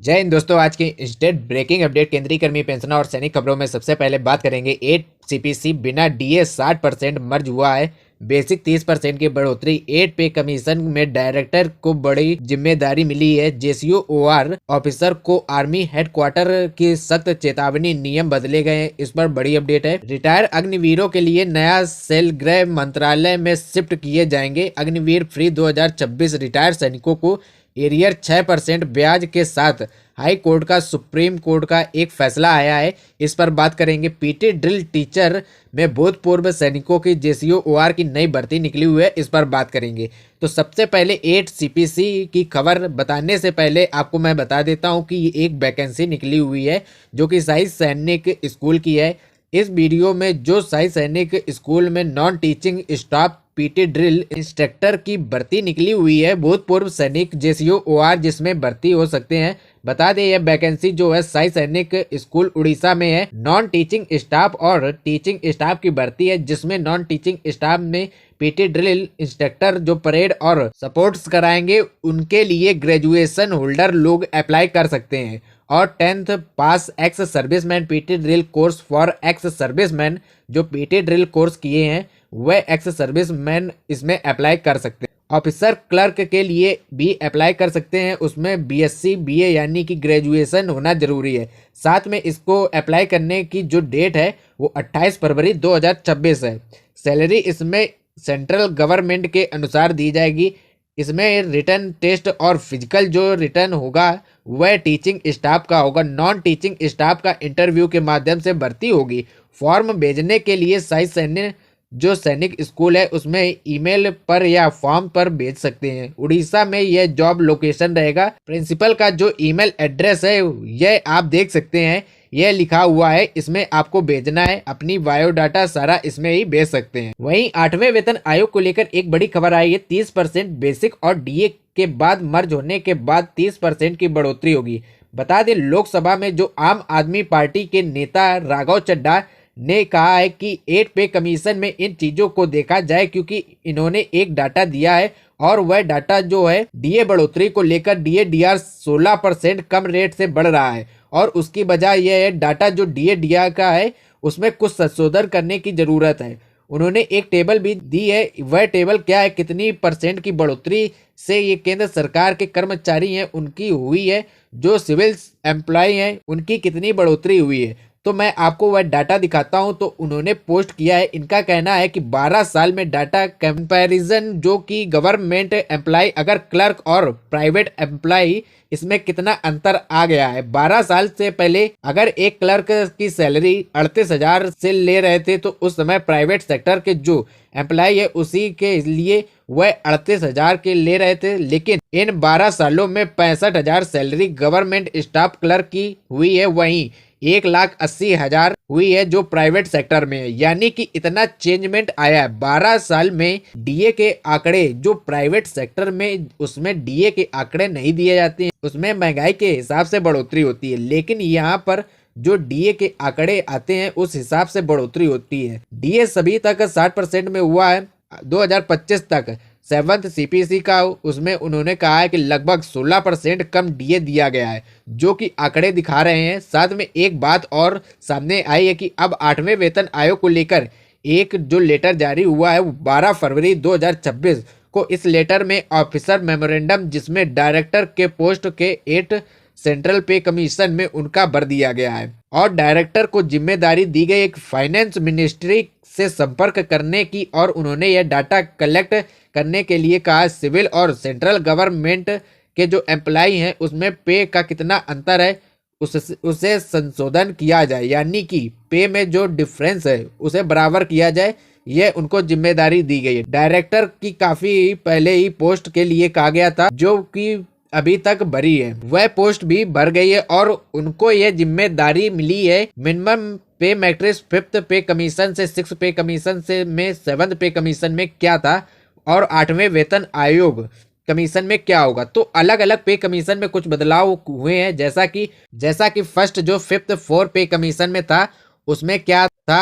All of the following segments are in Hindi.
जय हिंद दोस्तों। आज की इंस्टेंट ब्रेकिंग अपडेट केंद्रीय कर्मी पेंशन और सैनिक खबरों में सबसे पहले बात करेंगे। 8 सीपीसी बिना डीए 60% मर्ज हुआ है। बेसिक 30% की बढ़ोतरी। 8 पे कमीशन में डायरेक्टर को बड़ी जिम्मेदारी मिली है। जेसीओ ओआर ऑफिसर को आर्मी हेडक्वार्टर की सख्त चेतावनी। नियम बदले गए, इस पर बड़ी अपडेट है। रिटायर अग्निवीरों के लिए नया सेल गृह मंत्रालय में शिफ्ट किए जाएंगे। अग्निवीर फ्री 2026 रिटायर सैनिकों को एरियर 6% ब्याज के साथ। हाई कोर्ट का सुप्रीम कोर्ट का एक फैसला आया है, इस पर बात करेंगे। पीटी ड्रिल टीचर में भूतपूर्व सैनिकों की जेसीओ ओआर की नई भर्ती निकली हुई है, इस पर बात करेंगे। तो सबसे पहले 8 सीपीसी की खबर बताने से पहले आपको मैं बता देता हूं कि ये एक वैकेंसी निकली हुई है जो कि साई सैनिक स्कूल की है। इस वीडियो में जो साई सैनिक स्कूल में non teaching staff PT drill instructor की भर्ती निकली हुई है, भूतपूर्व सैनिक जेसीओ ओआर जिसमें भर्ती हो सकते हैं। बता दें यह वैकेंसी जो है साई सैनिक स्कूल उड़ीसा में है। नॉन टीचिंग स्टाफ और टीचिंग स्टाफ की भर्ती है, जिसमें नॉन टीचिंग स्टाफ में पीटी ड्रिल इंस्ट्रक्टर जो परेड और सपोर्ट्स कराएंगे उनके लिए ग्रेजुएशन होल्डर लोग अप्लाई कर सकते हैं। और 10th pass ex serviceman PT drill course for ex serviceman जो पीटी ड्रिल कोर्स किए हैं वह एक्स सर्विसमैन इसमें अप्लाई कर सकते हैं। ऑफिसर क्लर्क के लिए भी अप्लाई कर सकते हैं, उसमें बीएससी बीए यानी कि ग्रेजुएशन होना जरूरी है। साथ में इसको अप्लाई करने की जो डेट है वो 28 फरवरी 2026 है। सैलरी इसमें सेंट्रल गवर्नमेंट के अनुसार दी जाएगी। इसमें रिटर्न टेस्ट और फिजिकल जो रिटर्न होगा वह टीचिंग स्टाफ का होगा। नॉन टीचिंग स्टाफ का इंटरव्यू के माध्यम से भर्ती होगी। फॉर्म भेजने के लिए साई सैन्य जो सैनिक स्कूल है उसमें ईमेल पर या फॉर्म पर भेज सकते हैं। उड़ीसा में यह जॉब लोकेशन रहेगा। प्रिंसिपल का जो ईमेल एड्रेस है यह आप देख सकते हैं, यह लिखा हुआ है, इसमें आपको भेजना है। अपनी बायोडाटा सारा इसमें ही भेज सकते हैं। वहीं 8वें वेतन आयोग को लेकर एक बड़ी खबर आई है। 30% बेसिक और डीए के बाद मर्ज होने के बाद 30% की बढ़ोतरी होगी। बता दें लोकसभा में जो आम आदमी पार्टी के नेता राघव चड्ढा ने कहा है कि 8 पे कमीशन में इन चीजों को देखा जाए, क्योंकि इन्होंने एक डाटा दिया है और वह डाटा जो है डीए बढ़ोतरी को लेकर डीए डीआर 16% कम रेट से बढ़ रहा है और उसकी बजाय यह डाटा जो डीए डीआर का है उसमें कुछ संशोधन करने की जरूरत है। उन्होंने एक टेबल भी दी है, वह टेबल क्या है, कितनी % की बढ़ोतरी से ये केंद्र सरकार के कर्मचारी हैं उनकी हुई है, जो सिविल एम्प्लॉय हैं उनकी कितनी बढ़ोतरी हुई है। तो मैं आपको वह डाटा दिखाता हूं। तो उन्होंने पोस्ट किया है। इनका कहना है कि 12 साल में डाटा कंपैरिजन जो कि गवर्नमेंट एम्प्लॉय अगर क्लर्क और प्राइवेट एम्प्लॉय इसमें कितना अंतर आ गया है। 12 साल से पहले अगर एक क्लर्क की सैलरी 38,000 से ले रहे थे तो उस समय प्राइवेट सेक्टर के जो एम्प्लॉय है उसी के लिए वह 38,000 के ले रहे थे, लेकिन इन 12 सालों में 65,000 सैलरी गवर्नमेंट स्टाफ क्लर्क की हुई है, वहीं 1,80,000 हुई है जो प्राइवेट सेक्टर में है। यानी कि इतना चेंजमेंट आया है 12 साल में। डीए के आंकड़े जो प्राइवेट सेक्टर में उसमें डीए के आंकड़े नहीं दिए जाते हैं, उसमें महंगाई के हिसाब से बढ़ोतरी होती है, लेकिन यहाँ पर जो डीए के आंकड़े आते हैं उस हिसाब से बढ़ोतरी होती है। डीए सभी तक 60% में हुआ है 2025 तक। 7th सीपीसी का उसमें उन्होंने कहा है कि लगभग 16% कम डीए दिया गया है, जो कि आंकड़े दिखा रहे हैं। साथ में एक बात और सामने आई है कि अब 8वें वेतन आयोग को लेकर एक जो लेटर जारी हुआ है वो 12 फरवरी 2026 को। इस लेटर में ऑफिसर मेमोरेंडम जिसमें डायरेक्टर के पोस्ट के 8 सेंट्रल पे कमीशन में उनका भर दिया गया है और डायरेक्टर को जिम्मेदारी दी गई एक फाइनेंस मिनिस्ट्री से संपर्क करने की, और उन्होंने यह डाटा कलेक्ट करने के लिए कहा। सिविल और सेंट्रल गवर्नमेंट के जो एम्प्लॉय हैं उसमें पे का कितना अंतर है उसे संशोधन किया जाए, यानी कि पे में जो डिफरेंस है उसे बराबर किया जाए, यह उनको जिम्मेदारी दी गई है। डायरेक्टर की काफी पहले ही पोस्ट के लिए कहा गया था जो कि अभी तक भरी है, वह पोस्ट भी भर गई है और उनको यह जिम्मेदारी मिली है। मिनिमम पे मैट्रिक्स 5th पे कमीशन से 6th पे कमीशन से में 7th पे कमीशन में क्या था और 8वें वेतन आयोग कमीशन में क्या होगा। तो अलग अलग पे कमीशन में कुछ बदलाव हुए हैं, जैसा कि फर्स्ट जो 5th 4 पे कमीशन में था उसमें क्या था।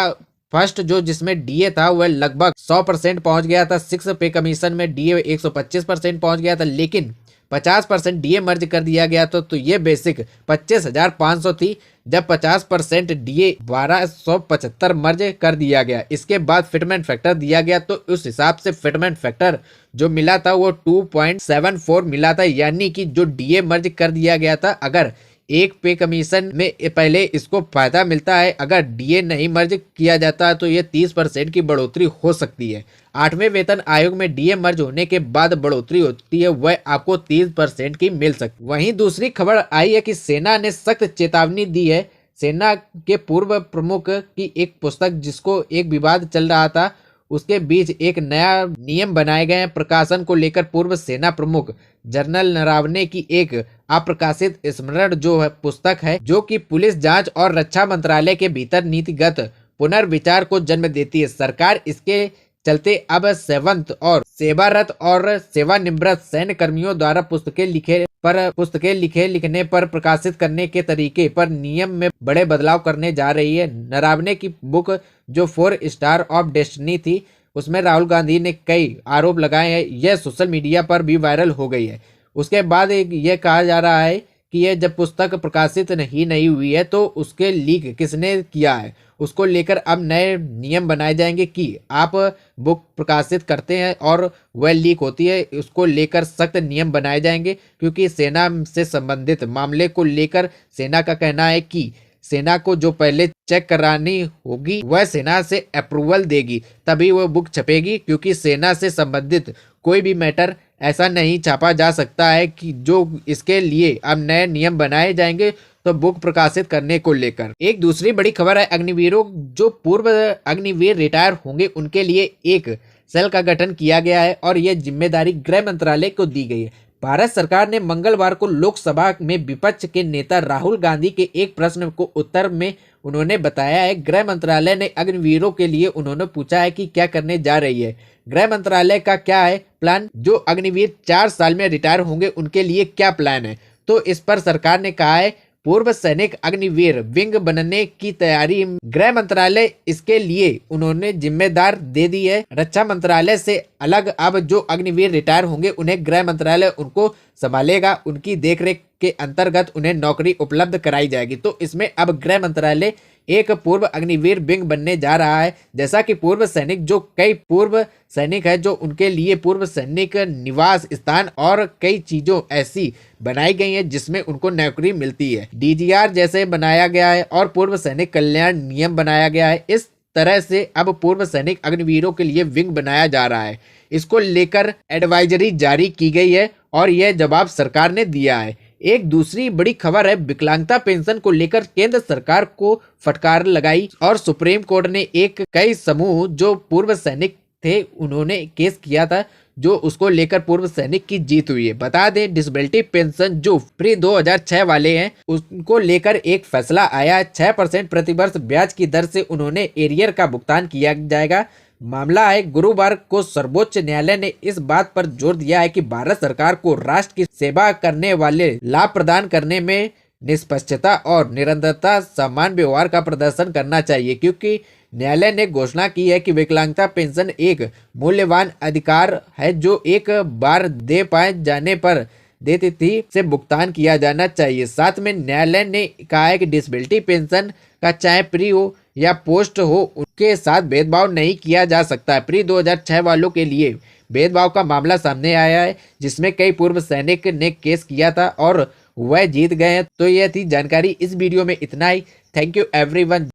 फर्स्ट जो जिसमें डीए था वह लगभग 100% पहुंच गया था। 6th पे कमीशन में डीए 125% पहुंच गया था, लेकिन 50% डीए मर्ज कर दिया गया तो ये बेसिक 25,500 थी, जब 50% डीए 1275 मर्ज कर दिया गया। इसके बाद फिटमेंट फैक्टर दिया गया तो उस हिसाब से फिटमेंट फैक्टर जो मिला था वो 2.74 मिला था, यानी कि जो डीए मर्ज कर दिया गया था, अगर एक पे कमीशन में पहले इसको फायदा मिलता है, अगर डीए नहीं मर्ज किया जाता है तो ये 30% की बढ़ोतरी हो सकती है। 8वें वेतन आयोग में डीए मर्ज होने के बाद बढ़ोतरी होती है वह आपको 30% की मिल सकती है। वहीं दूसरी खबर आई है कि सेना ने सख्त चेतावनी दी है। सेना के पूर्व प्रमुख की एक पुस्तक जिसको एक विवाद चल रहा था उसके बीच एक नया नियम बनाए गए हैं प्रकाशन को लेकर। पूर्व सेना प्रमुख जनरल नरावने की एक अप्रकाशित स्मरण जो है पुस्तक है, जो कि पुलिस जांच और रक्षा मंत्रालय के भीतर नीतिगत पुनर्विचार को जन्म देती है। सरकार इसके चलते अब सेवंत और सेवारत और सेवानिवृत्त सैन्य कर्मियों द्वारा पुस्तकें लिखने पर प्रकाशित करने के तरीके पर नियम में बड़े बदलाव करने जा रही है। नरावने की बुक जो 4 स्टार ऑफ डेस्टिनी थी उसमें राहुल गांधी ने कई आरोप लगाए हैं, यह सोशल मीडिया पर भी वायरल हो गई है। उसके बाद ये कहा जा रहा है कि यह जब पुस्तक प्रकाशित नहीं हुई है तो उसके लीक किसने किया है, उसको लेकर अब नए नियम बनाए जाएंगे कि आप बुक प्रकाशित करते हैं और वह लीक होती है, उसको लेकर सख्त नियम बनाए जाएंगे। क्योंकि सेना से संबंधित मामले को लेकर सेना का कहना है कि सेना को जो पहले चेक करानी होगी वह सेना से अप्रूवल देगी तभी वह बुक छपेगी, क्योंकि सेना से संबंधित कोई भी मैटर ऐसा नहीं छापा जा सकता है कि जो इसके लिए अब नए नियम बनाए जाएंगे तो बुक प्रकाशित करने को लेकर। एक दूसरी बड़ी खबर है अग्निवीरों जो पूर्व अग्निवीर रिटायर होंगे उनके लिए एक सेल का गठन किया गया है और यह जिम्मेदारी गृह मंत्रालय को दी गई है। भारत सरकार ने मंगलवार को लोकसभा में विपक्ष के नेता राहुल गांधी के एक प्रश्न को उत्तर में उन्होंने बताया है गृह मंत्रालय ने अग्निवीरों के लिए उन्होंने पूछा है कि क्या करने जा रही है, गृह मंत्रालय का क्या है प्लान, जो अग्निवीर 4 साल में रिटायर होंगे उनके लिए क्या प्लान है। तो इस पर सरकार ने कहा है पूर्व सैनिक अग्निवीर विंग बनने की तैयारी, गृह मंत्रालय इसके लिए उन्होंने जिम्मेदार दे दी है। रक्षा मंत्रालय से अलग अब जो अग्निवीर रिटायर होंगे उन्हें गृह मंत्रालय उनको संभालेगा, उनकी देखरेख के अंतर्गत उन्हें नौकरी उपलब्ध कराई जाएगी। तो इसमें अब गृह मंत्रालय एक पूर्व अग्निवीर विंग बनने जा रहा है। जैसा कि पूर्व सैनिक जो कई पूर्व सैनिक है जो उनके लिए पूर्व सैनिक निवास स्थान और कई चीजों ऐसी बनाई गई है जिसमें उनको नौकरी मिलती है। डीजीआर जैसे बनाया गया है और पूर्व सैनिक कल्याण नियम बनाया गया है। इस तरह से अब पूर्व सैनिक अग्निवीरों के लिए विंग बनाया जा रहा है। इसको लेकर एडवाइजरी जारी की गई है और यह जवाब सरकार ने दिया है। एक दूसरी बड़ी खबर है विकलांगता पेंशन को लेकर केंद्र सरकार को फटकार लगाई और सुप्रीम कोर्ट ने कई समूह जो पूर्व सैनिक थे उन्होंने केस किया था जो उसको लेकर पूर्व सैनिक की जीत हुई है। बता दें डिसेबिलिटी पेंशन जो प्री 2006 वाले हैं उनको लेकर एक फैसला आया है। 6% प्रतिवर्ष ब्याज की दर से उन्होंने एरियर का भुगतान किया जाएगा। मामला है गुरुवार को सर्वोच्च न्यायालय ने इस बात पर जोर दिया है कि भारत सरकार को राष्ट्र की सेवा करने वाले लाभ प्रदान करने में निष्पक्षता और निरंतरता समान व्यवहार का प्रदर्शन करना चाहिए, क्योंकि न्यायालय ने घोषणा की है कि विकलांगता पेंशन एक मूल्यवान अधिकार है जो एक बार दे पाए जाने पर देती से भुगतान किया जाना चाहिए। साथ में न्यायालय ने कहा है कि डिसेबिलिटी पेंशन का चाहे प्री हो या पोस्ट हो उनके साथ भेदभाव नहीं किया जा सकता। प्री 2006 वालों के लिए भेदभाव का मामला सामने आया है जिसमें कई पूर्व सैनिक ने केस किया था और वह जीत गए हैं। तो यह थी जानकारी, इस वीडियो में इतना ही। Thank you everyone.